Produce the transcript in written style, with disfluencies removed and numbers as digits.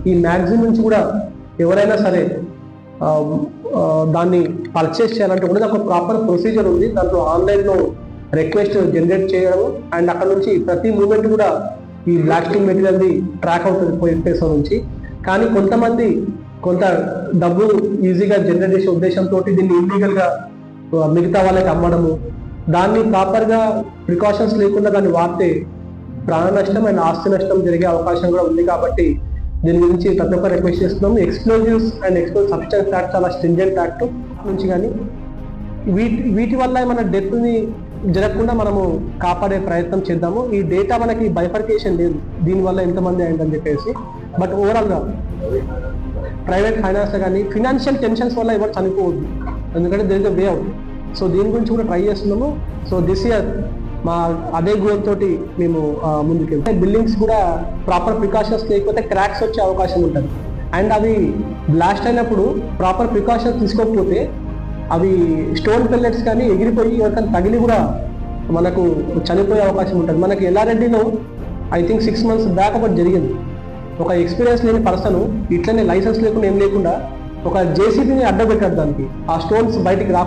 ఈ మ్యాగజైన్ నుంచి కూడా ఎవరైనా సరే దాన్ని పర్చేస్ చేయాలంటే కూడా దానికి ప్రాపర్ ప్రొసీజర్ ఉంది. దాంట్లో ఆన్లైన్లో రిక్వెస్ట్ జనరేట్ చేయడం అండ్ అక్కడ నుంచి ప్రతి మూమెంట్ కూడా ఈ బ్లాస్టింగ్ మెటీరియల్ది ట్రాక్ అవుతుంది పోయేసో నుంచి. కానీ కొంతమంది కొంత డబ్బు ఈజీగా జనరేట్ చేసే ఉద్దేశంతో దీన్ని ఇల్లీగల్గా మిగతా వాళ్ళకి అమ్మడము, దాన్ని ప్రాపర్గా ప్రికాషన్స్ లేకుండా దాన్ని వాడితే ప్రాణ నష్టం అండ్ ఆస్తి నష్టం జరిగే అవకాశం కూడా ఉంది. కాబట్టి దీని గురించి ప్రతి ఒక్కరు రిక్వెస్ట్ చేస్తున్నాము. Explosives and explosive substance act చాలా స్ట్రింజెంట్ యాక్ట్ నుంచి, కానీ వీటి వల్ల మన డెత్ని జరగకుండా మనము కాపాడే ప్రయత్నం చేద్దాము. ఈ డేటా మనకి బైఫర్కేషన్ లేదు దీనివల్ల ఎంతమంది అయిందని చెప్పేసి. బట్ ఓవరాల్గా ప్రైవేట్ ఫైనాన్స్ కానీ ఫినాన్షియల్ టెన్షన్స్ వల్ల ఎవరు చనిపోవద్దు, ఎందుకంటే there is a way out. So దీని గురించి కూడా ట్రై చేస్తున్నాము. సో దిస్ ఇయర్ మా అదే గోల్ తోటి మేము ముందుకెళ్తాం. బిల్డింగ్స్ కూడా ప్రాపర్ ప్రికాషన్స్ లేకపోతే క్రాక్స్ వచ్చే అవకాశం ఉంటుంది. అండ్ అవి బ్లాస్ట్ అయినప్పుడు ప్రాపర్ ప్రికాషన్స్ తీసుకోకపోతే అవి స్టోన్ పెల్లెట్స్ కానీ ఎగిరిపోయి ఎవరికైనా తగిలి కూడా మనకు చనిపోయే అవకాశం ఉంటుంది. మనకి ఎల్లారెడ్డిలో ఐ థింక్ 6 months బ్యాక్ ఒకటి జరిగింది. ఒక ఎక్స్పీరియన్స్ లేని పర్సన్ ఇట్లనే లైసెన్స్ లేకుండా ఏం లేకుండా ఒక జేసీబీని అడ్డబెట్టాడు, దానికి ఆ స్టోన్స్ బయటికి రా